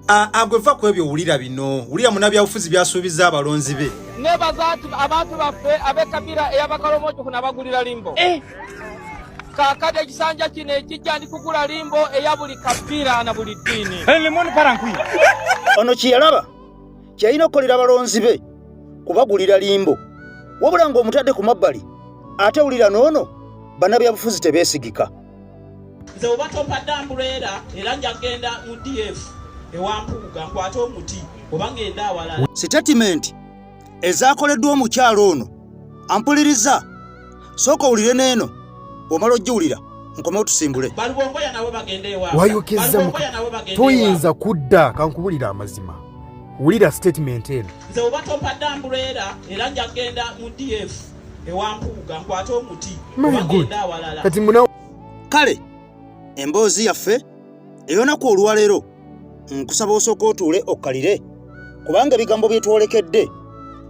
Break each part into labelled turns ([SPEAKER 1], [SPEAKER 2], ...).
[SPEAKER 1] Agweva kwebyo ulira bino. Ulira munabyabufuzi byasuubiza abalonzi be.
[SPEAKER 2] Nebazaati abantu baffe abekabira eyabakalomojo kuna bagulira limbo. Kakati ekisanja kino ekijja ndi kugula limbo eya buli kabira na buli ddiini.
[SPEAKER 3] Limoni parankwi.
[SPEAKER 4] Ono kiyalaba kyalina okukolera abalonzi be kubagulira limbo. Wabula ng'omutadde ku mabbali ate ulira n'ono bannabyabufuzi tebeesigika.
[SPEAKER 5] Nze oba tompadde ambuleera era njagenda mu DF ewampuuga nkwate omuti oba ngenda awalala.
[SPEAKER 4] Statement ezaakoleddwa omukyalo ono ampuliriza sooka owulire n'eno omala ojjiwulira nkome otusimbule.
[SPEAKER 5] Balubongoya nabo bagende ewaabwe.
[SPEAKER 3] Wayokeza toyinza kudda kankubulira amazima. Wulira statement eno.
[SPEAKER 5] Nze oba tompadde ambuleera era njagenda mu DF ewampuuga nkwate omuti oba ngenda awalala.
[SPEAKER 3] Kati muna
[SPEAKER 4] kale emboozi yaffe eyonaku olwaleero nkusaba osooka otuule okkalire kubanga ebigambo bye twolekedde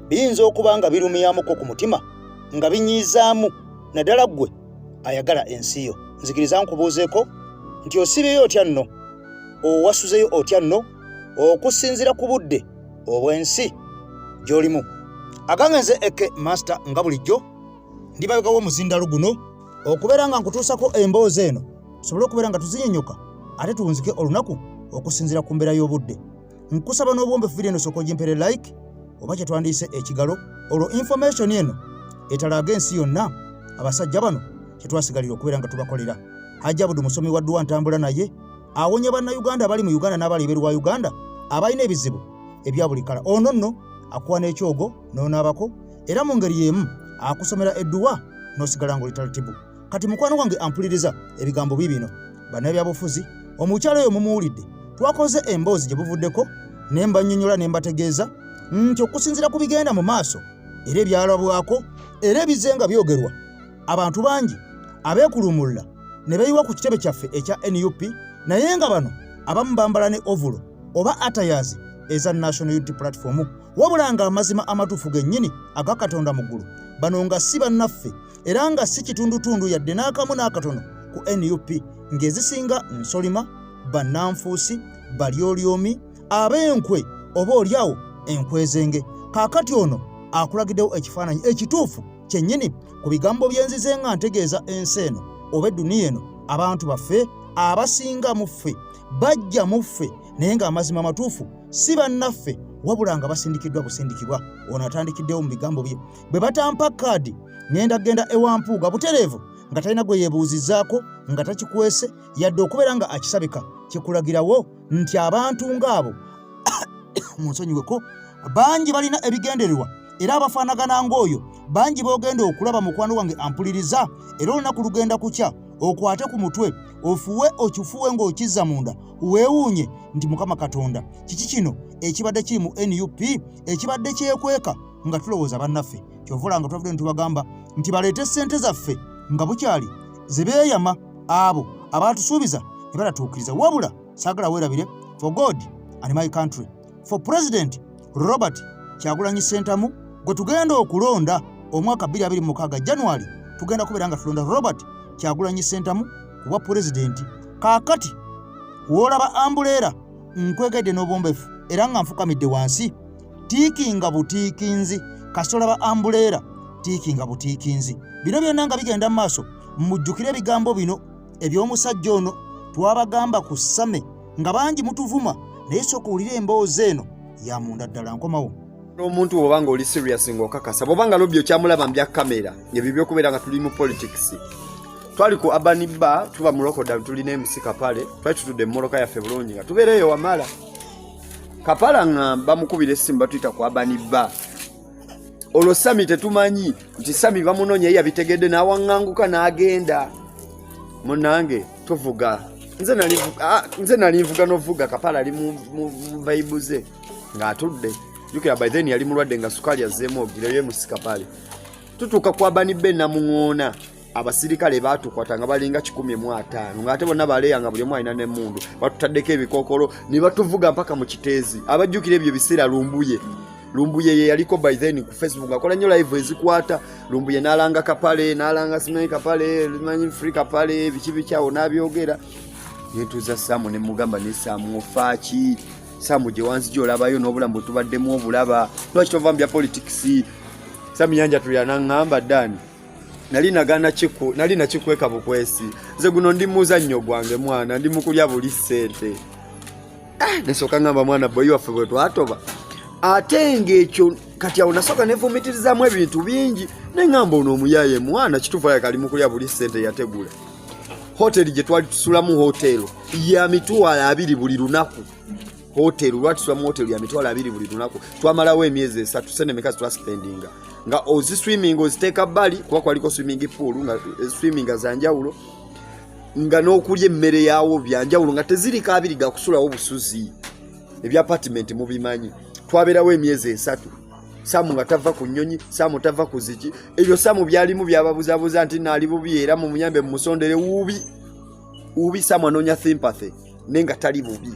[SPEAKER 4] biyinza okuba nga birumiyamuko ku mutima nga binyizaamu naddala ggwe ayagala ensi yo. Nzikiriza nkubuuzeeko nti osibyeyo otya nno owasuzeyo otya nno okusinziira ku budde obw'ensi gy'olimu. Agange nze Eke Master nga bulijjo ndibagawo omuzindalo guno okubeera nga nkutuusako emboozi eno sobole okubeera nga tuzinyenyuka ate tuwunzike olunaku okusinziira ku mbeera y'obudde. Nkusaba n'obuwombefu video eno sooka ogimpere like oba kye twandiise ekigalo olwo information eno etalaaga ensi yonna abasajja bano kye twasigalira okubeera nga tubakolera. Hajjabudu musomi wa Dduwa ntambula naye awonya bannayuganda abali mu Uganda n'abali ebweru wa Uganda abalina ebizibu ebya buli kala. Ono nno akuwa n'ekyogo n'onaabako era mu ngeri y'emu akusomera edduwa n'osigala ng'olitalatibu. Kati mukwano gwange ampuliriza ebigambo bibino bannabyabufuzi omukyalo oyo mumuwulidde twakoze emboozi gye buvuddeko ne mbannyonnyola ne mbategeeza nti okusinziira ku bigenda mu maaso era ebyalabwako era ebize nga byogerwa abantu bangi abeekulumulla ne beeyiwa ku kitebe kyaffe ekya NUP naye nga bano abamu bambala ne ovulo oba atayazi eza National Unity Platform wabula nga amazima amatuufu gennyini aga Katonda mu ggulu bano nga si bannaffe era nga si kitundutundu yadde n'akamu n'akatono ku NUP ng'ezisinga nsolima bannanfuusi balyolyomi ab'enkwe oba olyawo enkwezenge. Kaakati ono akulagiddewo ekifaananyi ekituufu kyennyini ku bigambo byenzize nga ntegeeza ensi eno oba edduniya eno abantu baffe abasinga mu ffe bajja mu ffe naye ng'amazima amatuufu si bannaffe wabula nga basindikiddwa busindikibwa. Ono atandikiddewo mu bigambo bye bwe batampa kaadi ngenda genda ewampuuga butereevu nga talina gwe yeebuuzizzaako nga takikwese yadde okubeera nga akisabika kikulagirawo nti abantu ng'abo munsonyiweko bangi balina ebigendererwa era abafaanagana ng'oyo bangi boogenda okulaba mukwano wange ampuliriza era olunaku lugenda kukya okwate ku mutwe ofuwe okifuwe ng'okizza munda weewuunye nti Mukama Katonda kiki kino ekibadde kiri mu NUP ekibadde kyekweka nga tulowooza bannaffe kyovula nga twavudde ne tubagamba nti baleete ssente zaffe nga bukyali ze beeyama abo abatusuubiza ne batatuukiriza wabula saagala weerabire for God and my country for President Robert Kyagulanyi Ssentamu gwe tugenda okulonda omwaka 2026 January tugenda kubeera nga tulonda Robert Kyagulanyi Ssentamu kuba President. Kaakati woolaba ambuleera nkwegedde n'obwombefu era nga nfukamidde wansi tiikinga butiikinzi kasitolaba ambuleera tiikinga butiikinzi. Bino byonna nga bigenda mu maaso mujjukire ebigambo bino eby'omusajja ono twabagamba ku ssame nga bangi mutuvuma naye sooka owulire emboozi eno ya munda ddala. Nkomawo
[SPEAKER 6] omuntu oba nga oli serious ng'okakasa bw'oba nga lobyo kyamulaba mbya kamera ebyo by'okubeera nga tuli mu politics. Twali ku Abaniba tuba mu Lokoda tulina MC Kapale twali tutudde mu mmotoka yaffe bulungi nga tubeereyo wamala Kapala nga bamukubira essimu batuyita ku Abaniba olwo Sami tetumanyi nti Sami bamunoonya ye yabitegedde n'awaŋŋanguka n'agenda munnange tuvuga nze nali nvuga n'ovuga Kapala ali mu vaibuze ng'atudde jukira by then yali mulwadde nga sukaali azzeemu ogireyo MC Kapale tutuuka ku Abaniba namuŋoona abasirikale batukwata nga balinga 105 ngate bonna baleya nga buli omu alina n'emmundu batutaddeko ebikookolo ne batuvuga mpaka mu kiteezi. Abajjukira ebyo biseera Lumbuye ye yaliko by then ku Facebook akola nnyo live ezikwata Lumbuye n'alanga Kapale n'alanga Simanyi Kapale Simanyi Free Kapale biki bikyawo n'abyogera yetuza Samu ne mugamba ne Samu ofaaki Samu gye wansi gy'olabayo n'obulamu tubaddemu obulaba lwaki tova mu bya politics. Samu Yanja tulya ngamba Dani nali nakikweka bukwesi nze guno ndi muzannyo gwange mwana ndi mukulya buli ssente. Nesooka ngamba mwana boyi waffe bwe twatoba ate ng'ekyo kati awo nasooka nevumitirizamu ebintu bingi neŋŋamba ono omuyaye mwana kituufu aye kali mukulya buli ssente yategula. Hoteli gye twali tusulamu hotelo ya mitwalo 2 buli lunaku. Hoteli lwatusulamu hoteli ya mitwalo 2 buli lunaku. Twamalawo emyezi 3 sente mekazi twaspendinga nga ozi swimming oziteeka bbali kuba kwaliko swimming pool nga swimming azanjawulo nga n'okulya emmere yaawo byanjawulo nga tezirika abiri ga kusulawo busuzi ebya apartment mubimanyi. Twabeerawo emyezi 3 Samu nga tava ku nnyonyi, Samu tava ku ziki. Ebyo Samu byalimu byababuzabuza nti naali bubi era mu muyambe musondere ubi Samu anoonya sympathy nenga tali bubi.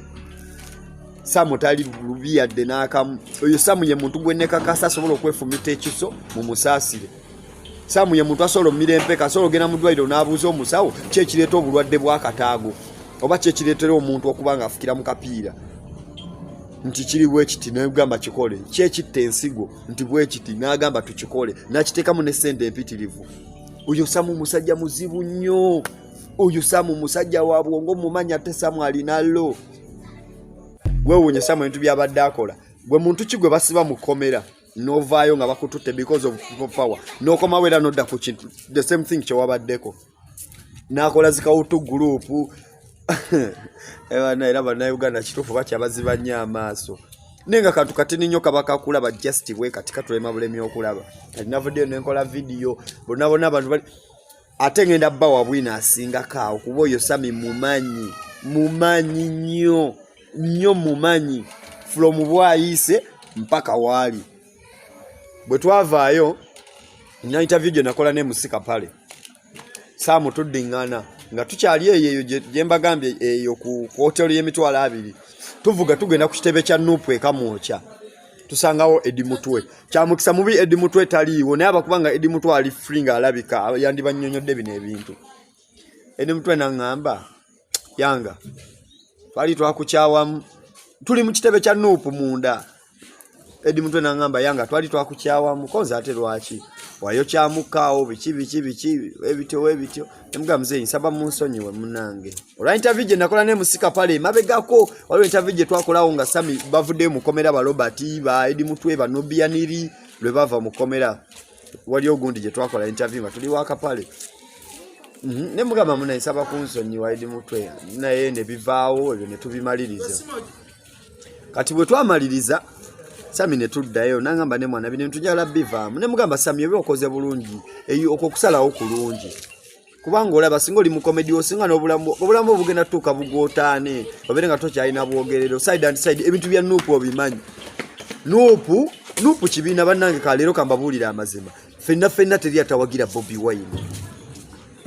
[SPEAKER 6] Samu tali bubi yadde n'akamu. Oyo Samu ye muntu gwe nekakasa asobola okwefumita ekiso mu musaasire. Samu ye muntu asobola omira empeka, asobola ogenda mu ddwaliro n'abuuza omusawo ki ekireeta obulwadde bw'akataago oba ki ekireetera omuntu okuba ng'afukira mu kapiira. Nti kiri bwe kiti n'agamba kikole, ki ekitta ensigo nti bwe kiti n'agamba tukikole, n'akiteekamu ne ssente empitirivu. Oyo Samu musajja muzibu nnyo. Oyo Samu musajja wa bwongo mumanya ate Samu alinalo. Weewuunye Samu ebintu byabadde akola. Gwe muntu ki gwe basiba mu kkomera n'ovaayo nga bakututte because of people power n'okomawo era n'odda ku kintu the same thing kyewabaddeko. N'akola zikawutu gurupu era bannayuganda kituufu bakyabaziba nnyo amaaso. Nenga kantu katini nnyo kabaka kulaba just bwe kati katulema bulemi okulaba. Kalinavuddeyo nenkola video bonna abantu bali ate ngenda bba wabwina asinga kaawo kuba oyo Sami mumanyi nnyo mumanyi from bwayise mpaka waali. Bwe twavaayo nina interview gye nakola ne musika pale Samu tuddingana nga tukyali eyo gye mbagambye eyo ku hoteli y'emitwalo 2 tuvuga tugenda ku kitebe kya Nupu ekamwokya tusangawo Eddie Mutwe. Kyamukisa mubi Eddie Mutwe taliiwo naye abakubanga Eddie Mutwe ali free nga alabika yandibanyonyodde bino ebintu. Eddie Mutwe n'aŋŋamba Yanga twali twakukyawamu tuli mu kitebe kya Nupu munda. Eddie Mutwe n'aŋŋamba Yanga twali twakukyawamu koza ate lwaki wayo kyamukaawo biki ebityo emugamba muzeeyi nsaba munsonyiwe munange. Olwa interview gye nakola ne musika pale mabegako waliwo interview gye twakolawo nga Sami bavuddeyo mu kkomera ba Robert ba Eddie Mutwe ba Nobianiri lwe bava mu kkomera. Waliyo gundi gye twakola interview nga tuli waka pale ne mugamba munayi nsaba kunsonyiwa Eddie Mutwe naye ne bivaawo ebyo ne tubimaliriza. Kati bwe twamaliriza Sami ne tuddayo n'angamba ne mwana bino ntujala bivaamu ne mugamba Sami obe okoze bulungi eyo okusalawo kulungi kubanga olaba singa oli mu comedy osinga n'obulamu obugenda tuuka bugootaane obere nga tokyalina bwogerero side and side ebintu bya Nupu obimanyi. Nupu kibiina bannange kaleero kambabuulira amazima ffenna teri atawagira Bobi Wine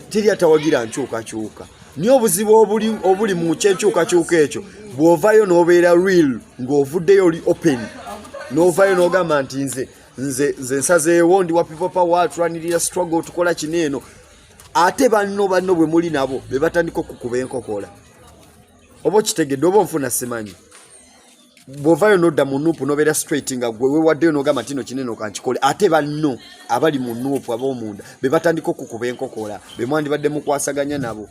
[SPEAKER 6] teri atawagira nkyukakyuka niyo obuzibu obuli mu kyenkyukakyuka ekyo bw'ovaayo n'obeera real ng'ovuddeyo oli open n'ovaayo n'ogamba nti nze nsazeewo ndi wa people power tulanirira struggle tukola kineeno ate banno bwe muli nabo be batandika okukuba enkokola oba okitegedde oba onfuna simanyi. Bw'ovaayo n'odda mu Nupu n'obeera straight nga gwe weewaddeyo n'ogamba nti no kineeno kankikole ate banno abali mu Nupu ab'omunda be batandika okukuba enkokola be mwandibadde mukwasaganya nabo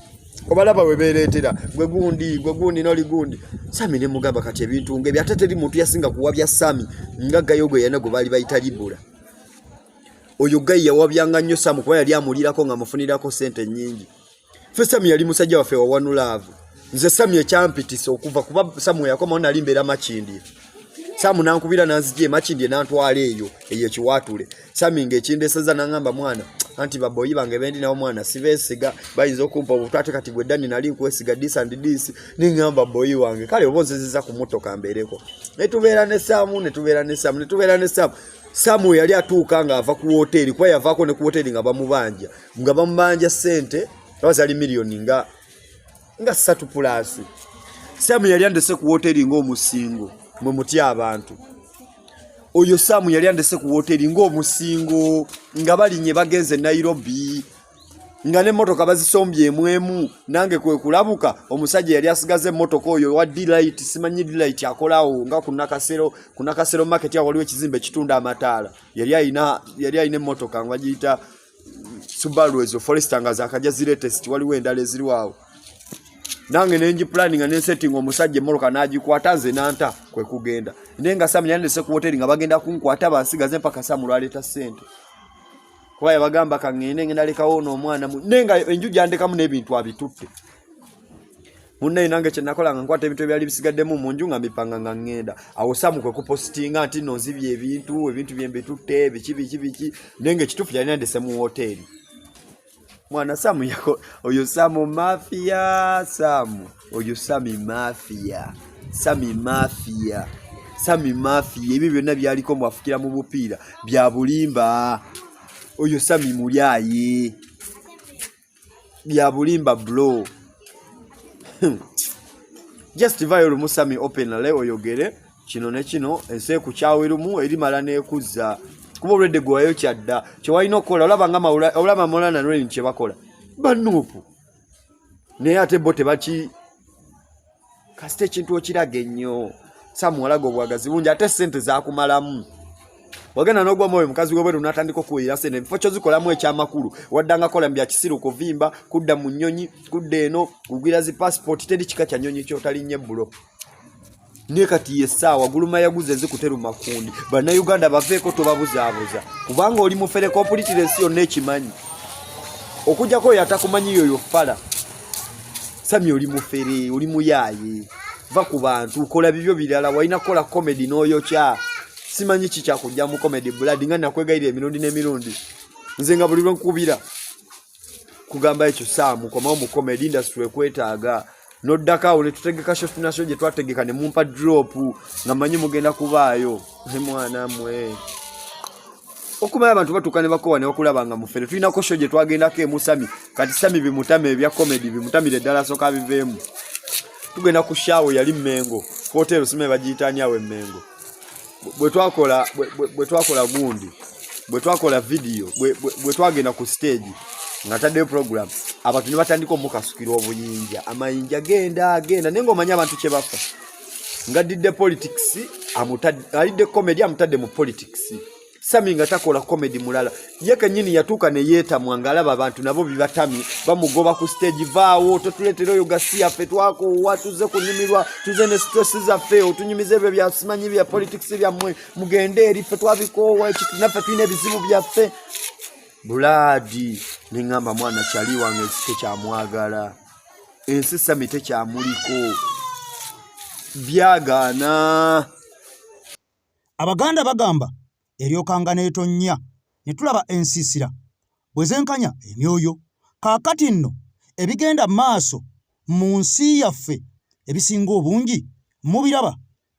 [SPEAKER 6] obalaba we beereetera gwe gundi n'oli gundi. Sami ne mugamba kati ebintu ng'ebyo ate teri muntu yasinga kuwabya Sami nga Gayo gwe yana gwe baali bayita Libula. Oyo Gayi yawabyanga nnyo Samu kuba yali amulirako nga mufunirako ssente nnyingi. Ffe Sami yali musajja waffe wa One Love. Nze Sami ekyampitisa okuva kuba Samu yakomawo nali mbeera Makindye. Samu nankubira nanzigye Makindye nantwala eyo kiwaatule. Sami ng'ekindeeseza n'aŋŋamba mwana anti baboyi bange bendi nawo mwana sibeesiga bayinza okumpa obutwate kati gwe Dani nali nkwesiga this and this n'ŋŋamba boyi wange kale oba onzezeza ku mmotoka mbeereko. Ne tubeera ne Samu Samu yali atuuka ng'ava ku hoteri kuba yavaako ne ku hoteri nga bamubanja ssente abazali miliyoni nga 3+. Samu yali andese ku hoteri ng'omusingo mwe mutya abantu. Oyo Samu yali andese ku hoteri ng'omusingo nga balinye bagenze Nairobi nga n'emmotoka bazisombye emu nange kwe kulabuka omusajja yali asigaze emmotoka oyo wa Delight simanyi Delight akolawo nga ku Nakasero market ya waliwo ekizimbe kitunda amataala yali ayina emmotoka nga giyita Subaru ezo Forester nga zakaja zile test waliwo endala eziriwawo nange nenji planning ne setting omusajja emmotoka nagikwata nze nanta kwe kugenda nenga Sam yandese ku hotel nga bagenda kunkwata bansigaze mpaka Sam lwaleta sente kuba yabagamba kangende ngenda lekawo n'omwana nenga enjuja andekamu n'ebintu abitutte munne nange kye nakola nga nkwata ebintu ebyali bisigaddemu mu nju nga mipanga nga ngenda awo Sam kwe kupostinga nti nozibye ebintu byembitutte biki nenge kitufu yali yandese mu hotel mwana Sam yako oyo Sam mafia Sam oyo Sami mafia ebyo byonna byaliko mwafukira mu bupiira bya bulimba oyo Sami mulyaye bya bulimba bro just viral Musami openly oyogere kino ne kino ense ku kyawerumu erimala nekuzza kuba olwedde gwayo kyadda kyewalina okukola olaba Molana Rain kye bakola banuupu naye ate bo tebaki kasite ekintu okiraga ennyo Samu walaga obwagazi bungi ate sente zakumalamu wagenda n'ogwa mwoyo mukazi w'obweru n'atandika okuwulira sente ebifo kyozikolamu ekyamakulu waddanga kola mbya kisiru kuvimba kudda mu nnyonyi kudda eno kugwira zi passport teri kika kya nnyonyi kyotalinnye bbulo ne kati yessaawa guluma yaguze zikuteru makundi bannayuganda baveeko tobabuzaabuza kubanga oli mufere completely yonna ekimanyi okujjako oyo atakumanyi yoyo fala Sami oli mufere oli muyaaye va ku bantu kola bibyo birala walina kola comedy n'oyokya simanyi kikyakujja mu comedy blood nga nakwegayira emirundi n'emirundi nze nga buli lwenkubira kugamba ekyo Samu komawo mu comedy industry ekwetaaga noddakawo ne tutegeka shot nasho gye twategeka ne mumpa drop nga manyi mugenda kubaayo ne mwana mwe okumanya abantu batuuka ne bakowa ne bakulaba nga mufere tulinako show gye twagendako emu Sami kati Sami bimutame ebya comedy bimutamire ddala soka biveemu tugenda ku shawo yali Mmengo hotel sime bagiyitanya we Mmengo bwe twakola gundi bwe twakola video bwe twagenda ku stage nga tadde program abantu ne batandika omukasukira obuyinja amayinja genda nengo omanya abantu kye bafa nga didde politics alidde comedy amutadde mu politics Sami nga takola comedy mulala ye kenyini yatuuka ne yeetamwa ngalaba abantu nabo bibatami bamugoba ku stage vaawo totuletera oyo gasiya ffe twakowa tuze kunyumirwa tuze ne stress zaffe otunyumize ebyo byasimanyi bya politics byammwe mugende eri ffe twabikoowa ekitu naffe tulina ebizibu byaffe buladi nengamba mwana kyali wange ekite kyamwagala ensi Sami tekyamuliko byagaana
[SPEAKER 3] Abaganda bagamba eryokanga netonnya ne tulaba ensiisira bwe zenkanya emyoyo kaakati nno ebigenda maaso mu nsi yaffe ebisinga obungi mubiraba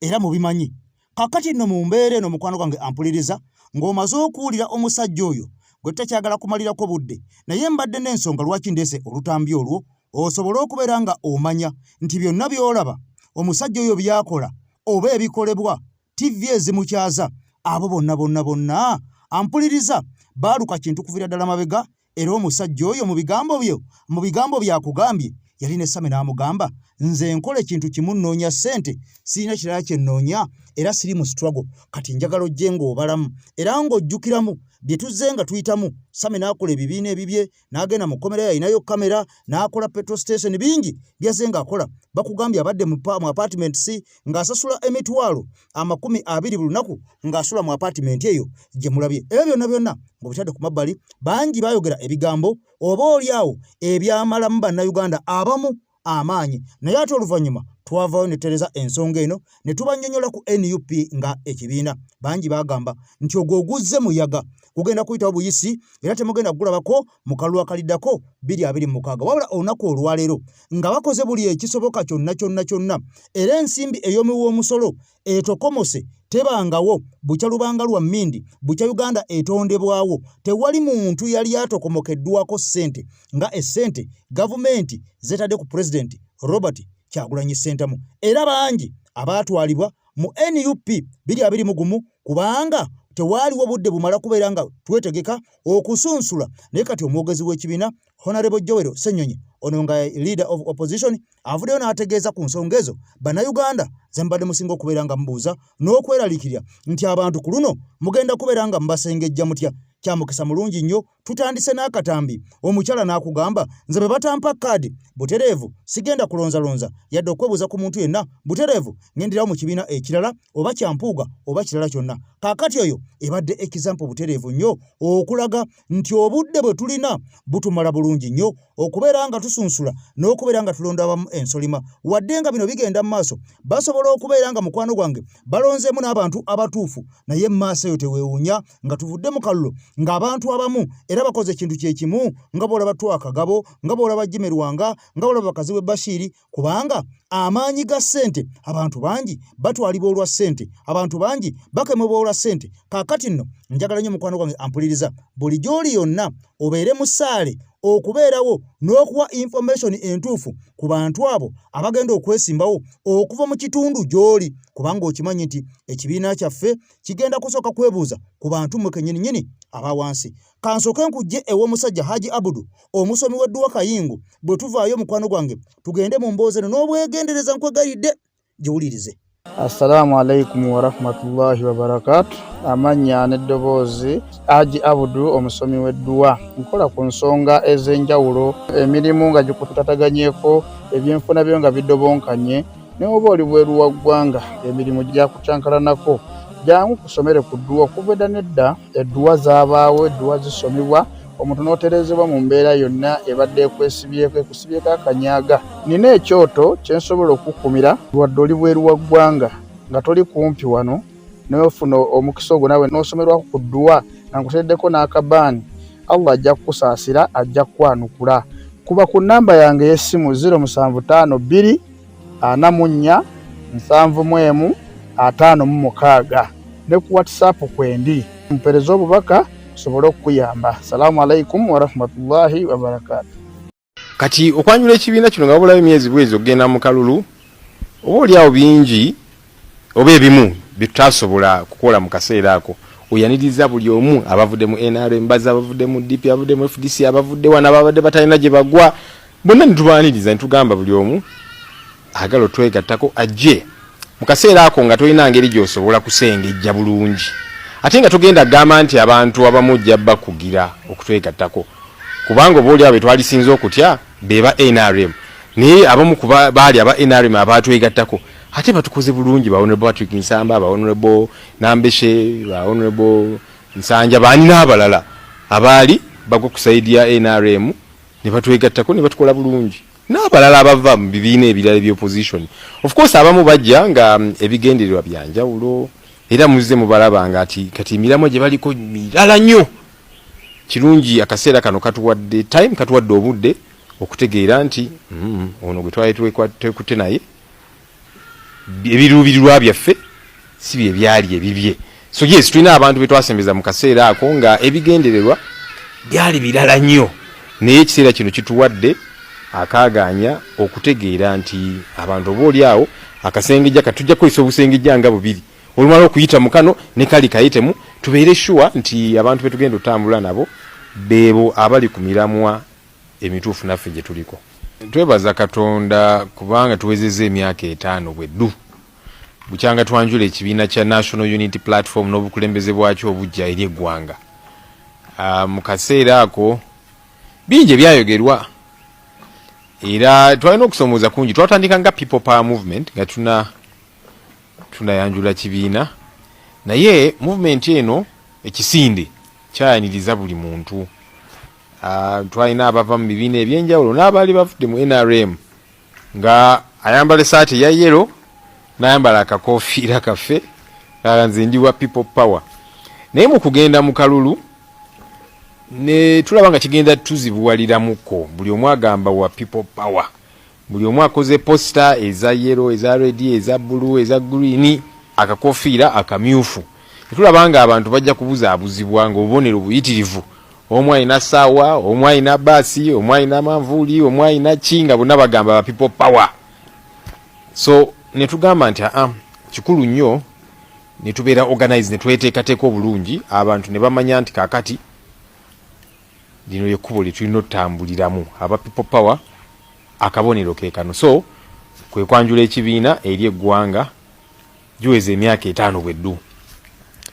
[SPEAKER 3] era mubimanyi kaakati nno mu mbeera eno mukwano gwange ampuliriza ng'omaze okuwulira omusajja oyo gwe takyagala kumalirako budde naye mbadde n'ensonga lwaki ndeese olutambi olwo osobole okubeera nga omanya nti byonna by'olaba omusajja oyo byakola oba ebikolebwa TV ezimukyaza abo bonna ampuliriza baaluka kintu kuviira ddala mabega era omusajja oyo mu bigambo byakugambye yali ne Sami n'amugamba nze nkola ekintu kimu nnoonya ssente sirina kirala kye nnoonya era siri mu struggle kati njagala ojje ng'obalamu era ng'ojjukiramu bye tuzze nga tuyitamu Sami n'akola ebibiina ebibye n'agenda mu komera yayinayo kamera n'akola petrol station bingi byazze ng'akola bakugambye abadde mu apartment C ng'asasula emitwalo 20 buli lunaku ng'asula mu apartment eyo gye mulabye ebyo byonna ng'obitadde ku mabbali bangi baayogera ebigambo oba oli awo ebyamalamu bannayuganda abamu amaanyi naye ate oluvannyuma twavaayo ne tereza ensonga eno ne tubannyonnyola ku NUP nga ekibiina bangi bagamba nti ogwo oguzze muyaga kugenda kuyitawo buyisi era temugenda kugulabako mu kalulu akaliddako 2026 wabula olunaku olwaleero nga bakoze buli ekisoboka kyonna era ensimbi ey'omuwoomusolo etokomose tebangawo bukya lubanga lwa mmindi bukya Uganda etondebwawo tewali muntu yali atokomokeddwako ssente nga essente gavumenti zetadde ku President Robert Kyagulanyi Ssentamu era bangi abaatwalibwa mu NUP 2021 kubanga tewaaliwo budde bumala kubeera nga twetegeka okusunsula naye kati omwogezi w'ekibiina Honorable Joel Ssenyonyi ono nga leader of opposition avuddeyo n'ategeeza ku nsonga ezo bannayuganda ze mbadde musinga okubeera nga mubuuza n'okweraliikirira nti abantu ku luno mugenda kubeera nga mbasengejja mutya kya mukisa mulungi nnyo tutandise n'akatambi omukyala n'akugamba nze be batampa kaadi butereevu sigenda kulonzalonza yadde okwebuuza ku muntu yenna butereevu ngenderawo mu kibiina ekirala oba kyampuuga oba kirala kyonna kaakati oyo ebadde ekizampo butereevu nnyo okulaga nti obudde bwe tulina butumala bulungi nnyo okubeera nga tusunsula n'okubeera nga tulonda abamu ensolima wadde nga bino bigenda mu maaso basobola okubeera nga mukwano gwange balonzeemu n'abantu abatuufu naye mu maaso eyo teweewuunya nga tuvudde mu kalulu ng'abantu abamu era bakoze ekintu kye kimu nga boolaba Twakagabo nga boolaba Jimmy Lwanga nga boolaba bakazi we Bashiri kubanga amaanyi ga ssente abantu bangi batwalibwa olwa ssente abantu bangi bakemebwa olwa ssente kaakati nno njagala nnyo mukwano gwange ampuliriza buli gy'oli yonna obeere mu ssaale okubeerawo n'okuwa information entuufu ku bantu abo abagenda okwesimbawo okuva mu kitundu gy'oli kubanga okimanyi nti ekibiina kyaffe kigenda kusooka kwebuuza ku bantu mwe kennyini aba wansi kansooke nkujje ew'omusajja Haji Abudu omusomi w'edduwa Kayingo bwe tuvaayo mukwano gwange tugende mu mboozi eno n'obwegendereza nkwegalidde giwulirize.
[SPEAKER 7] Assalamu alaikum wa rahmatullahi wa barakatuh. Amanya n'eddoboozi Haji Abudu omusomi w'edduwa nkola ku nsonga ez'enjawulo emirimu nga gikutataganyeko ebyenfuna byo nga bidobonkanye ne oba oli bweru wa ggwanga emirimu gyakucankalanako jangu kusomere ku dduwa okuva nedda edduwa zaabaawo edduwa zisomibwa omuntu n'oterezebwa mu mbeera yonna ebadde ekusibyeko akanyaaga nina ekyoto kyensobola okukumira wadde oli bweru wa ggwanga nga toli kumpi wano n'ofuna omukisa ogwo nawe n'osomerwako ku dduwa nga nkuteddeko n'akabaani Allah ajja kukusaasira ajja kukwanukula kuba ku nnamba yange y'essimu 0752 44 71 56 ne ku WhatsApp kwendi mpereza obubaka sobola okuyamba. Assalamu alaikum wa rahmatullahi wa barakatuh.
[SPEAKER 8] Kati okwanjula ekibiina kino nga bulabe emyezi bwezi ogenda mu kalulu oba oli awo bingi oba ebimu bitutasobola kukola mu kaseera ako oyaniriza buli omu abavudde mu NRM baza abavudde mu DP abavudde mu FDC abavudde wana abavudde batalina gye bagwa bonna nitubaaniriza nitugamba buli omu agalo twegattako ajje mu kaseera ako nga tolina ngeri gy'osobola kusengejja bulungi ate nga tugenda gamba nti abantu abamujja bakugira okutwegattako kubanga obaoli abo twalisinza okutya beba NRM naye abamu kuba baali aba NRM abatwegattako ate batukoze bulungi ba Honorable Patrick Nsamba ba Honorable Nambeshe ba Honorable Nsanja bani n'abalala abaali bagwa kusaidia NRM ne batwegattako ne batukola bulungi n'abalala abava mu bibiina ebirala by'opposition. Of course abamu bajja nga ebigendererwa byanjawulo era muzize mubalaba nga ati kati miramo gye baliko mirala nnyo kirungi akaseera kano katuwadde time katuwadde obudde okutegeera nti ono gwe twali twekutte naye ebiruubirirwa byaffe si bye byali ebibye. So yes tulina abantu be twasembeza mu kaseera ako nga ebigendererwa byali birala nnyo naye ekiseera kino kituwadde akaganya okutegeera nti abantu obooli awo akasengejja katujja kukozesa obusengejja nga bubiri olumala okuyita mu kano ne kali kayitemu tubeere sure nti abantu betugenda otambula nabo bebo abali ku miramwa emituufu naffe gye tuliko. Twebaza Katonda kubanga tuwezezza emyaka 5 bweddu bukyanga twanjula ekibiina kya National Unity Platform n'obukulembeze bwakyo obujja eri eggwanga. Mu kaseera ako bingi byayogerwa era twalina okusomooza kungi twatandika nga People Power Movement nga tunayanjula kibiina naye movement eno ekisinde kyayaniriza buli muntu. Twalina abava mu bibiina ebyenjawulo n'abaali bavudde mu NRM nga ayambala esaati ya yellow n'ayambala akakofiira kaffe nga nze ndi wa People Power naye mu kugenda mu kalulu ne tulaba nga kigenda tuzibuwaliramuko buli omu agamba wa People Power buli omu akoze poster eza yellow eza red eza blue eza green akakofiira akamyufu tulaba nga abantu bajja kubuzaabuzibwa nga obubonero buyitirivu omu alina ssaawa omu alina baasi omu alina manvuuli omu alina kinga bonna bagamba ba People Power. So ne tugamba nti kikulu nnyo ne tubeera organize ne tweteekateeka obulungi abantu ne bamanya nti kaakati lino lyekkubo lye tulina otutambuliramu aba people power akabonero ke kano. So kwe kwanjula ekibiina eri eggwanga giweza emyaka 5 bweddu.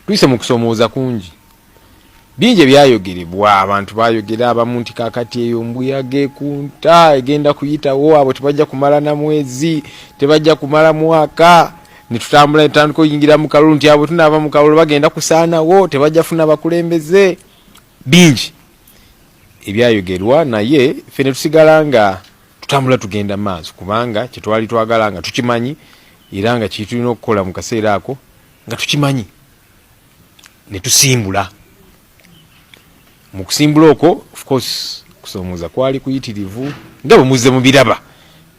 [SPEAKER 8] Tuyise mu kusomooza kungi bingi ebyayogerebwa, abantu bayogera abamu nti kaakati eyo mbuyaga ekunta egenda kuyitawo, abo tebajja kumala na mwezi, tebajja kumala mwaka, ne tutambula netandika oyingira mu kalulu nti abo tunaava mu kalulu bagenda kusaanawo, tebajja funa bakulembeze. Bingi ebyayogerwa, naye ffe ne tusigala nga tutambula tugenda maaso, kubanga kye twali twagala nga tukimanyi era nga kye tulina okukola mu kaseera ako nga tukimanyi, ne tusimbula. Mu kusimbula okwo of course kusomooza kwali kuyitirivu nga bwe muzze mu biraba.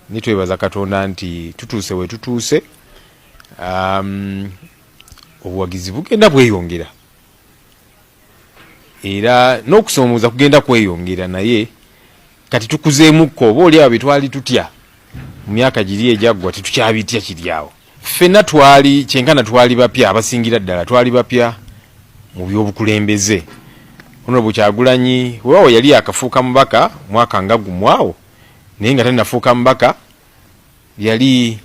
[SPEAKER 8] Ne twebaza Katonda nti tutuuse we tutuuse, obuwagizi bugenda bweyongera era n'okusomooza kugenda kweyongera, naye kati tukuzeemukko oba oli abo betwali tutya mu myaka giri ejaggwa tetukyabitya kiri awo. Ffenna twali kyenkana twali bapya, abasingira ddala twali bapya mu by'obukulembeze. Honorable Kyagulanyi weewo yali akafuuka mubaka mwaka nga gumwawo, naye nga tannafuuka mubaka yali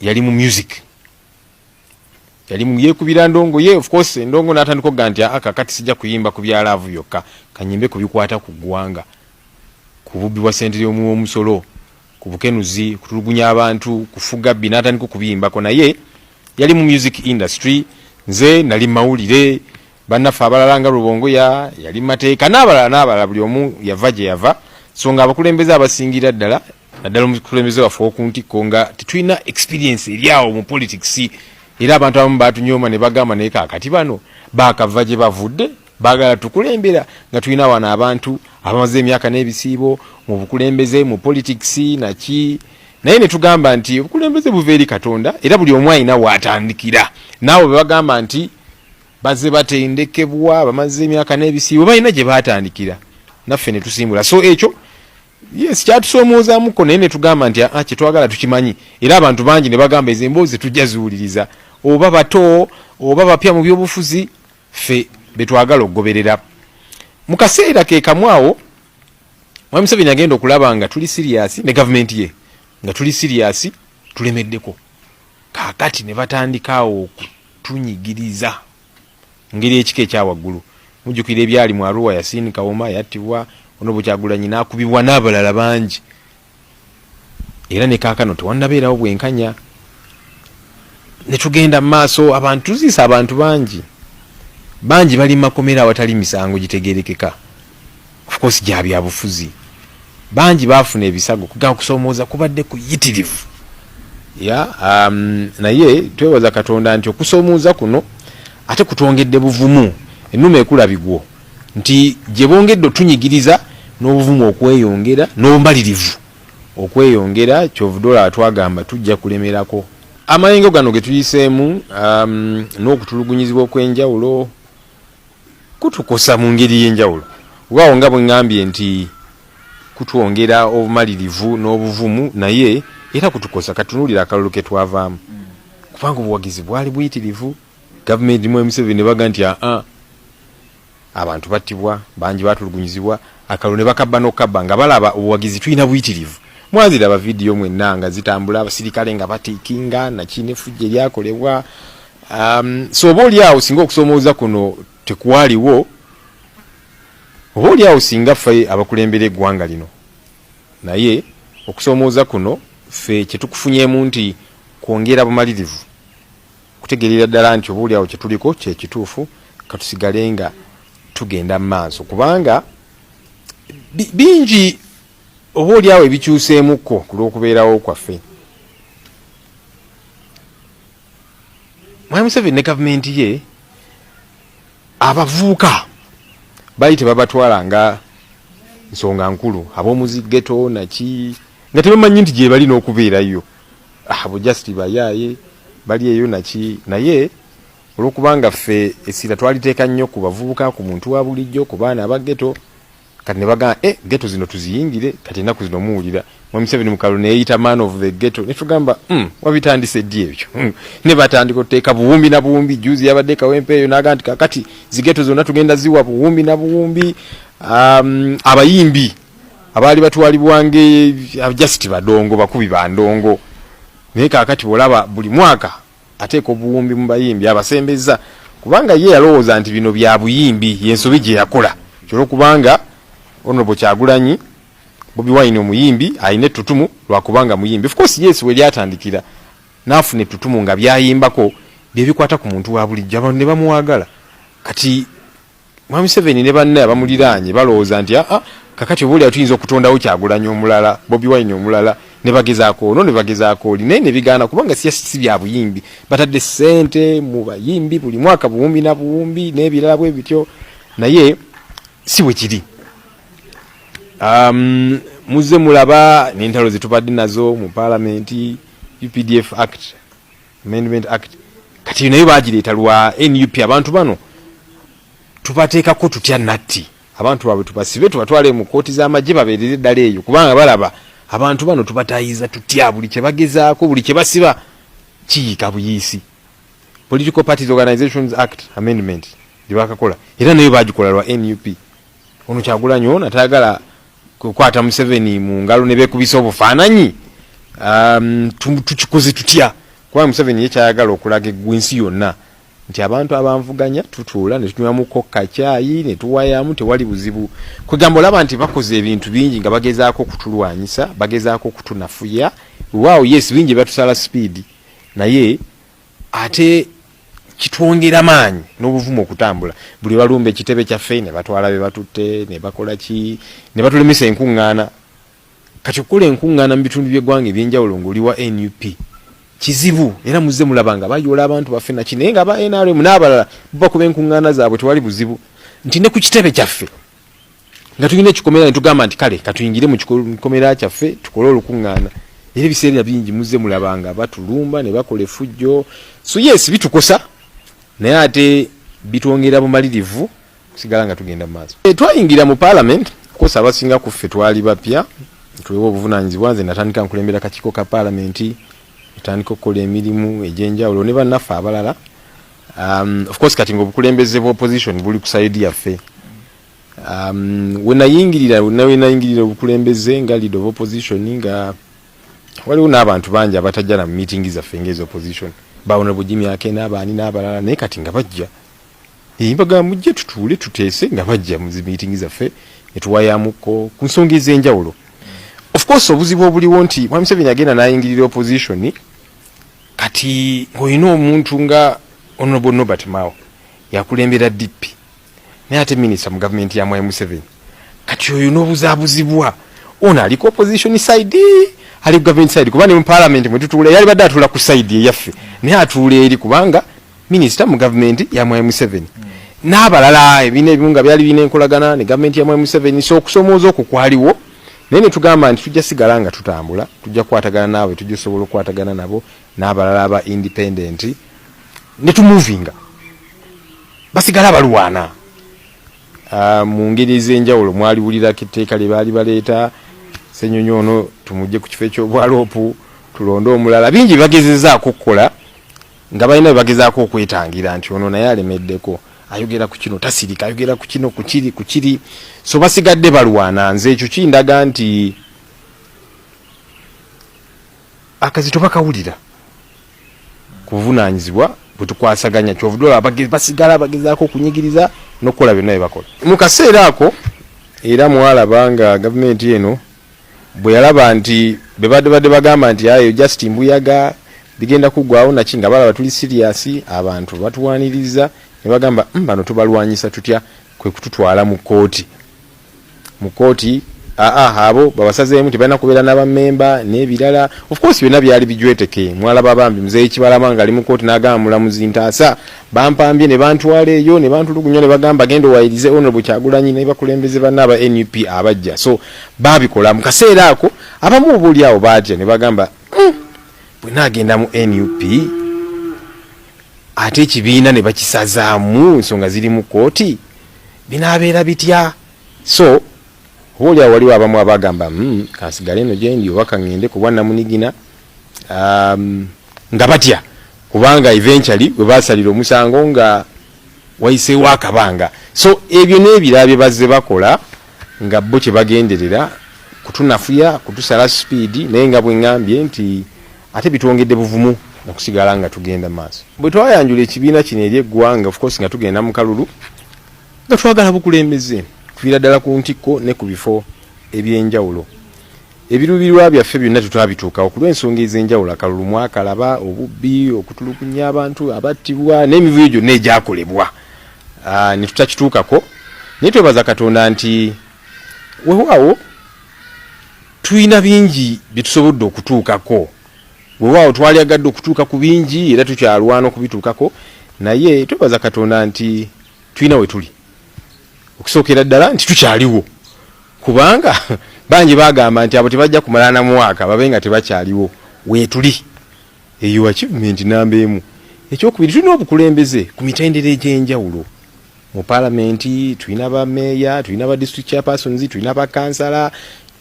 [SPEAKER 8] mu music, yali mu yeekubira ndongo ye. Of course endongo n'atandika okuga nti kakati sijja kuyimba ku bya laavu yokka, kanyimbe ku bikwata ku ggwanga, ku bubbi bwa ssente y'omusolo, ku bukenuzi, kutulugunya abantu, kufuga bbi, n'atandika okubiyimbako. Naye yali mu music industry, nze nali mawulire, bannaffe abalala nga Rubongoya yali mateeka, n'abalala buli omu yava gye yava. So nga abakulembeze abasingira ddala naddala omukulembeze waffe okuntikko nga tetulina experience eryawo mu politics, era abantu abamu batunyooma ne bagamba naye kaakati bano baakava gye bavudde baagala tukulembera nga tulina wano abantu abamaze emyaka n'ebisiibo mu bukulembeze mu politics naki. Naye ne tugamba nti obukulembeze buva eri Katonda era buli omu alina waatandikira. Naawe be bagamba nti bazze batendekebwa bamaze emyaka n'ebisiibo balina gye baatandikira, naffe ne tusimbula. So ekyo yes kyatusoomoozamuko, naye ne tugamba nti kye twagala tukimanyi, era abantu bangi ne bagamba ezo emboozi tujja ziwuliriza, oba bato oba bapya mu byobufuzi, ffe betwagala okugoberera. Mu kaseera ke kamwawo Mwami Museveni agenda okulaba nga tuli serious ne government ye, nga tuli serious tulemeddeko. Kaakati ne batandikaawo okutunyigiriza ngeri ekika ekyawaggulu. Mujjukira ebyali mu Arua, Yasin Kawoma yattibwa, Honorable Kyagulanyi n'akubibwa n'abalala bangi, era ne kaakano tewannabeerawo bwenkanya. Ne tugenda mu maaso, abantu tuziisa abantu bangi bali mu makomera awatali misango gitegerekeka, of course gya byabufuzi. Bangi baafuna ebisago kugaa kusomooza kubadde kuyitirivu. Naye twebaza Katonda nti okusomooza kuno ate kutwongedde buvumu, ennuma ekulabigwo nti gye bongedde otunyigiriza n'obuvumu okweyongera n'obumalirivu okweyongera, kyovudola atwagamba tujja kulemerako. Amayengo gano ge tuyiseemu n'okutulugunyizibwa okw'enjawulo kutukosa mu ngeri y'enjawulo. Waawo nga bwe ngambye nti kutwongera obumalirivu n'obuvumu, naye era kutukosa. Katunuulira akalulu ke twavaamu, kubanga obuwagizi bwali buyitirivu. Gavumenti mu Museveni ne baga nti abantu battibwa, bangi batulugunyizibwa, akalulu ne bakabba n'okabba nga balaba obuwagizi tulina buyitirivu. Mwaziraba vidiyo mwenna nga zitambula, abasirikale nga batiikinga nakinefujje lyakolebwa. So oba oli awo singa okusomooza kuno tekuwaaliwo, oba oli awo singa ffe abakulembera eggwanga lino, naye okusomooza kuno ffe kye tukufunyeemu nti kwongera bumalirivu, kutegeerera ddala nti oba oli awo kye tuliko kye kituufu, katusigale nga tugenda mu maaso, kubanga bingi oba oli awo ebikyuseemukko ku lw'okubeerawo kwaffe. Mwami Museveni ne gavumenti ye abavubuka bali tebabatwala nga nsonga nkulu, ab'omuzigeto naki, nga tebamanyi nti gye balina okubeerayo. Abo just bayaaye bali eyo naki. Naye olw'okubanga ffe essira twaliteeka nnyo ku bavubuka, ku muntu wa bulijjo, ku baana abageto, kati ne bagamba ghetto zino tuziyingire kati ennaku zino muwulira Mwami Museveni mukalo neeyita man of the ghetto ne tugamba wabitandise ddi ebyo ne batandika okuteeka buwumbi na buwumbi juzi yabadde Kawempe eyo n'agamba nti kakati zighetto zonna tugenda ziwa buwumbi na buwumbi. Abayimbi abaali batwalibwange just badongo bakubi bandongo naye kakati bolaba buli mwaka ateeka obuwumbi mu bayimbi abasembeza kubanga ye yalowooza nti bino bya buyimbi yensobi gye yakola kyolwokubanga Honorable Kyagulanyi Bobi Wine omuyimbi ayine tutumu lwakubanga muyimbi. Of course yes we lyatandikira nafune tutumu nga byayimbako bye bikwata ku muntu wa bulijjo abantu ne bamuwagala kati Mwami Museveni ne banne abamuliranye balowooza nti kakati obuli atuyinza okutondawo Kyagulanyi omulala Bobi Wine omulala ne bagezaako ono ne bagezaako oli naye ne bigaana kubanga si bya buyimbi batadde ssente mu bayimbi buli mwaka buwumbi na buwumbi n'ebirala bwe bityo naye si bwe kiri. Muze mulaba n'entalo zetubadde nazo mu Parliament UPDF Act Amendment Act kati nayo bagireeta lwa NUP abantu bano tubateekako tutya natti abantu baabwe tubasibe tubatwale mu kooti z'amagye babeerere ddala eyo kubanga balaba abantu bano tubatayiza tutya buli kye bagezaako buli kye basiba kiyiika buyiisi. Political Parties Organizations Act Amendment gye bakakola era nayo bagikola lwa NUP. Ono Kyagulanyi ono atayagala kukwata Museveni mu ngalo ne beekubisa obufaananyi tukikoze tutya kuba Museveni ye kyayagala okulaga eggwensi yonna nti abantu abanvuganya tutuula ne tunywamuko kacaayi ne tuwayamu tewali buzibu kwegamba olaba nti bakoze ebintu bingi nga bagezaako okutulwanyisa bagezaako okutunafuya waawo yes bingi batusala speed naye ate kitwongera maanyi n'obuvumu okutambula buli balumba ekitebe kyaffe ne batwala be batutte ne bakola ki ne batulemesa enkuŋŋaana kati okukola enkuŋŋaana mu bitundu by'eggwanga ebyenjawulo ng'oli wa NUP kizibu era muzze mulabanga bayoola abantu baffe naki naye nga ba NRM n'abalala bakuba enkuŋŋaana zaabwe tewali buzibu nti ne ku kitebe kyaffe nga tulina ekikomera ne tugamba nti kale katuyingire mu kikomera kyaffe tukole olukuŋŋaana era ebiseera bingi muzze mulabanga batulumba ne bakola effujjo so yes bitukosa naye ate bitwongera bumalirivu kusigala nga tugenda mu maaso. Twayingira mu Parliament kosa abasinga ku ffe twali bapya tuweebwa obuvunaanyizibwa nze natandika nkulembera kakiiko ka Parliament natandika okukola emirimu egy'enjawulo ne bannaffe abalala of course kati ng'obukulembeze bwa opposition buli ku side yaffe we nayingirira obukulembeze nga leader of opposition nga waliwo n'abantu bangi abatajja na meeting zaffe ng'ezo opposition baawona Jimmy Akene n'abaani n'abalala naye kati nga bajja mbaga mujje tutuule tuteese nga bajja mu meeting zaffe ne tuwayamuko ku nsonga ez'enjawulo. Of course obuzibu obuliwo nti Mwami Museveni agenda n'ayingirira opposition kati ng'olina omuntu nga Honorable Norbert Mao yakulembera DP naye ate minisita mu gavumenti ya Mwami Museveni kati oyo n'obuzaabuzibwa ono aliko opposition side ali ku government side kuba ne mu Parliament mwe tutuula yali badde atuula ku side eyaffe naye atuula eri kubanga minisita mu gavumenti ya Mwami Museveni n'abalala ebina ebimu nga byali bina enkolagana ne gavumenti ya Mwami Museveni so okusomooza okwo kwaliwo naye ne tugamba nti tujja sigala nga tutambula tujja kukwatagana naabwe tujja osobola okukwatagana nabo n'abalala aba independent ne tumuvinga basigala balwana mu ngeri ez'enjawulo mwaliwulirako etteeka lye baali baleeta Ssenyonyi ono tumujje ku kifo eky'obwaloopu tulonde omulala bingi bagezezaako okukola nga balina bye bagezaako okwetangira nti ono naye alemeddeko ayogera ku kino tasirika ayogera ku kino ku kiri so basigadde balwana nze ekyo kindaga nti akazito bakawulira ku buvunaanyizibwa bwe tukwasaganya kyovudola basigala bagezaako okunyigiriza n'okukola byonna bye bakola mu kaseera ako era mwalabanga gavumenti eno bwe yalaba nti bebadde bagamba nti ayo just mbuyaga bigenda kuggwawo naki nga balaba tuli serious abantu batuwaniriza ne bagamba bano tubalwanyisa tutya kwe kututwala mu kooti abo babasazeemu tibalina kubeera n'abamemba n'ebirala of course byonna byali bijweteke mwalaba bambi muzeeyi Kibalama nga ali mu kooti n'agamba mulamuzi Ntaasa bampambye ne bantwala eyo ne bantulugunya ne bagamba genda owayirize Honorable Kyagulanyi ne bakulembeze banna aba NUP abajja so babikola mu kaseera ako abamu obuuli awo baatya ne bagamba bwe naagenda mu NUP ate ekibiina ne bakisazaamu ensonga ziri mu kooti binaabeera bitya so Olya waliwo abamu abagamba kansigale eno gyendi oba kangende ku bwana munigina nga batya kubanga eventually bwe basalira omusango nga wayiseewo akabanga. So ebyo n'ebirabye bazze bakola nga bo kye bagenderera kutunafuya kutusala speed naye nga bwe ngambye nti ate bitwongedde buvumu okusigala nga tugenda maaso. Bwe twayanjula ekibiina kino eri eggwanga of course nga tugenda mu kalulu nga twagala bukulembeze kuviira ddala ku ntikko ne ku bifo ebyenjawulo. Ebiruubirwa byaffe byonna tutwabituukawo ku lw'ensonga ez'enjawulo. Akalulu mwakalaba, obubbi, okutulukunya abantu abattibwa n'emivuyo gyonna egyakolebwa ne tutakituukako. Naye twebaza Katonda nti weewaawo tulina bingi bye tusobodde okutuukako. Weewaawo twalyagadde okutuuka ku bingi era tukyalwana okubituukako, naye twebaza Katonda nti tulina we tuli. Okusookera ddala nti tukyaliwo kubanga bangi bagamba nti abo tebajja kumala na mwaka babe nga tebakyaliwo. Weetuli eyo achievement namba emu. Ekyokubiri tulina obukulembeze ku mitendera egy'enjawulo. Mu parliamenti tulina ba meya, tulina ba district chairpersons, tulina ba kansala,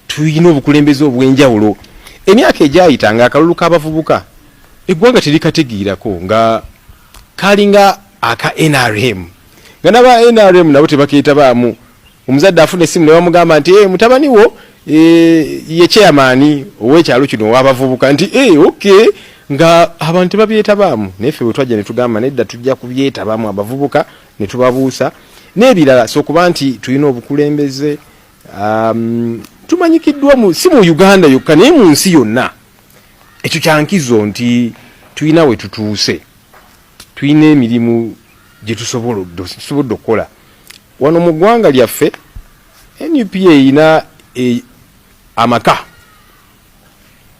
[SPEAKER 8] tulina obukulembeze obw'enjawulo. Emyaka egyayita nga akalulu k'abavubuka eggwanga terikategiirako nga kalinga aka NRM. Nga naba NRM nabo tebakeetabaamu. Omuzadde afuna essimu ne bamugamba nti mutabani wo ye chairman ow'ekyalo kino ow'abavubuka nti okay nga abantu tebabyetabaamu. Naye ffe bwe twajja ne tugamba nedda tujja kubyetabaamu abavubuka ne tubabuusa n'ebirala. So kuba nti tulina obukulembeze tumanyikiddwa si mu Uganda yokka naye mu nsi yonna. Ekyo kyankizo nti tulina we tutuuse, tulina emirimu gye tusobodde okukola. Wano mu ggwanga lyaffe NUP erina amaka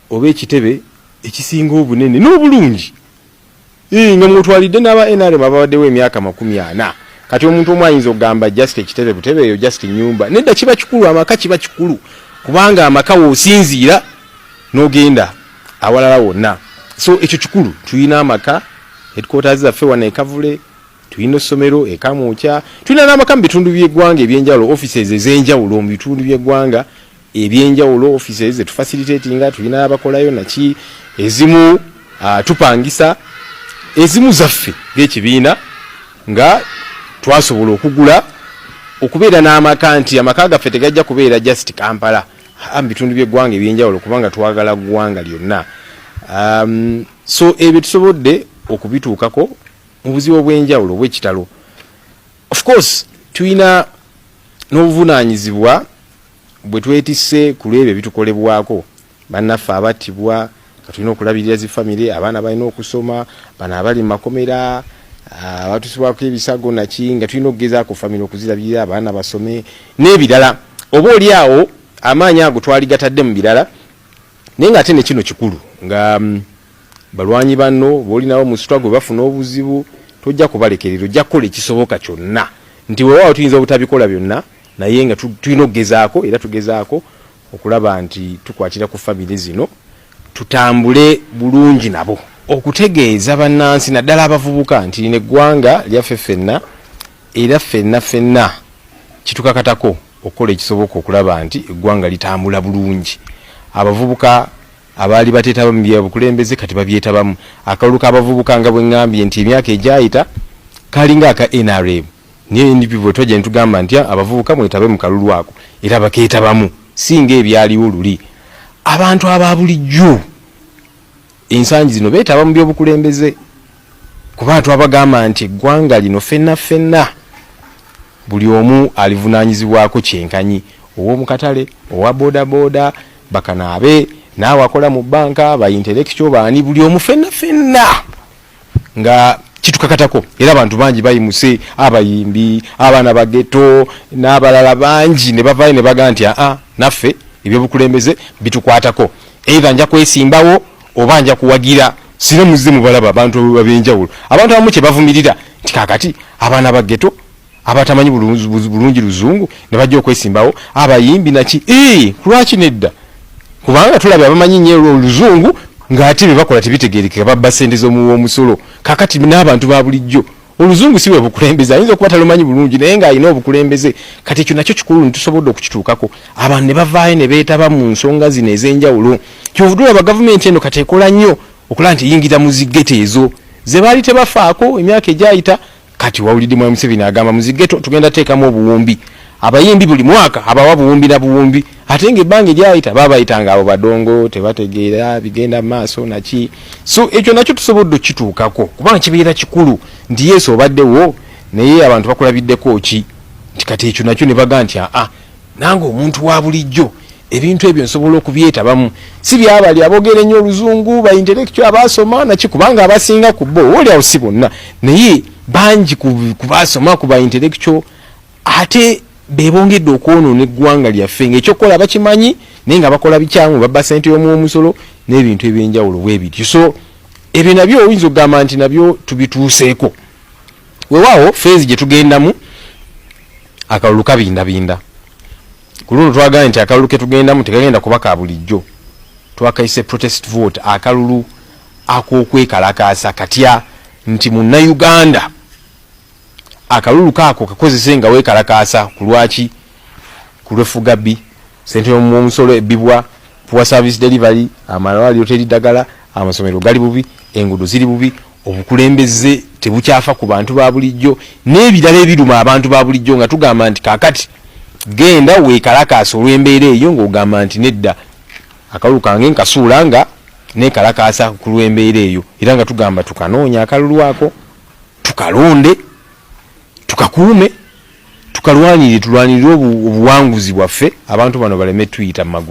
[SPEAKER 8] oba ekitebe ekisinga obunene n'obulungi nga mutwalidde n'aba NRM ababaddewo emyaka 40. Kati omuntu omu ayinza okugamba just ekitebe butebe eyo just nyumba. Nedda kiba kikulu, amaka kiba kikulu kubanga amaka woosinziira n'ogenda awalala wonna. So ekyo kikulu. Tulina amaka headquarters zaffe wano e Kavule, tulina essomero e Kamwokya, tulina n'amaka mu bitundu by'eggwanga ebyenjawulo, offices ez'enjawulo mu bitundu by'eggwanga ebyenjawulo, offices ze tufacilitatinga, tulina abakolayo naki ezimu tupangisa, ezimu zaffe ng'ekibiina nga twasobola okugula okubeera n'amaka nti amaka gaffe tegajja kubeera just Kampala mu bitundu by'eggwanga ebyenjawulo kubanga twagala ggwanga lyonna. So ebyo tusobodde okubituukako mu buzibu obw'enjawulo bw'ekitalo. Of course tulina n'obuvunaanyizibwa bwe twetisse ku lw'ebyo bitukolebwako. Bannaffe abattibwa nga tulina okulabirira zi famire, abaana balina okusoma, bano abali mu makomera, abatusibwako ebisago naki nga tulina okugezaako famire okuzirabirira abaana basome n'ebirala. Oba oli awo amaanyi ago twali gatadde mu birala naye ng'ate ne kino kikulu nga balwanyi banno b'olinawo mu struggle bafuna obuzibu tojja kubalekerera, ojja kukola ekisoboka kyonna nti weewaawo tuyinza obutabikola byonna naye nga tulina okugezaako era tugezaako okulaba nti tukwatira ku famire zino tutambule bulungi nabo. Okutegeeza bannansi naddala abavubuka nti lino eggwanga lyaffe ffenna era ffenna kitukakatako okukola ekisoboka okulaba nti eggwanga litambula bulungi. Abavubuka abaali bateetaba mu byabukulembeze kati babyetabamu. Akalulu k'abavubuka nga bwe ngambye nti emyaka egyayita kalinga aka NRM. Niye NDP bwe twajja ne tugamba nti abavubuka mwetabe mu kalulu ako era bakeetabamu singa ebyaliwo luli. Abantu aba bulijjo ensangi zino beetaba mu byobukulembeze kuba abantu abagamba nti eggwanga lino ffenna buli omu alivunaanyizibwako kyenkanyi, ow'omu katale, owa bodaboda, bakanaabe, naawe akola mu banka, ba intellectual, baani, buli omu ffenna nga kitukakatako. Era abantu bangi bayimuse, abayimbi, abaana ba ghetto n'abalala bangi ne bavaayo ne bagaa nti naffe ebyobukulembeze bitukwatako. Either nja kwesimbawo oba nja kuwagira, sire muzze mubalaba abantu ab'enjawulo. Abantu abamu kye bavumirira nti kakati abaana ba ghetto abatamanyi bulungi luzungu ne bajja okwesimbawo, abayimbi naki kulwaki nedda kubanga tulabye abamanyi nnyo oluzungu ng'ate bye bakola tebitegeerekeka, babba ssente z'omusolo. Kakati n'abantu ba bulijjo oluzungu siwe bukulembeze ayinza okuba talumanyi bulungi naye nga alina obukulembeze kati ekyo nakyo kikulu nitusobodde okukituukako abantu ne bavaayo ne beetaba mu nsonga zino ez'enjawulo kyovudde olaba gavumenti eno kati ekola nnyo okulaba nti eyingira mu zigeto ezo ze baali tebafaako emyaka egyayita kati wawulidde Mwami Museveni agamba mu zigeto tugenda teekamu obuwumbi abayimbi buli mwaka abawa buwumbi na buwumbi ate ng'ebbanga eryayita baabayitanga abo badongo tebategeera bigenda maaso naki so ekyo nakyo tusobodde okituukako kubanga kibeera kikulu nti Yesu obaddewo naye abantu bakulabiddeko ki nti kati ekyo nakyo ne baga nti nange omuntu wa bulijjo ebintu ebyo nsobola okubyetabamu si byabali aboogera ennyo oluzungu ba intellectual abaasoma naki kubanga abasinga ku bo olyawo si bonna naye bangi ku baasoma ku ba intellectual ate bebongedde okwonoona eggwanga lyaffe ng'ekyokukola bakimanyi naye nga bakola bikyamu babba ssente y'omuwumusolo n'ebintu eby'enjawulo bwe bityo so ebyo nabyo oyinza okugamba nti nabyo tubituuseeko weewaawo feezi gye tugendamu akalulu kabindabinda ku luno twagala nti akalulu ke tugendamu tekagenda kuba ka bulijjo twakayise protest vote akalulu ak'okwekalakaasa katya nti munnayuganda akalulu kaako kakozese nga weekalakaasa ku lwaki ku lw'effugabbi ssente y'omuwumusolo ebbibwa poor service delivery amalwaliro teri ddagala amasomero gali bubi enguudo ziri bubi obukulembeze tebukyafa ku bantu ba bulijjo n'ebirala ebiruma abantu ba bulijjo nga tugamba nti kaakati genda weekalakaasa olw'embeera eyo ng'ogamba nti nedda akalulu kange nkasuula nga neekalakaasa ku lw'embeera eyo era nga tugamba tukanoonya akalulu ako tukalonde tukakuume tukalwanirire tulwanirire obuwanguzi bwaffe abantu bano baleme tuyita mu magulu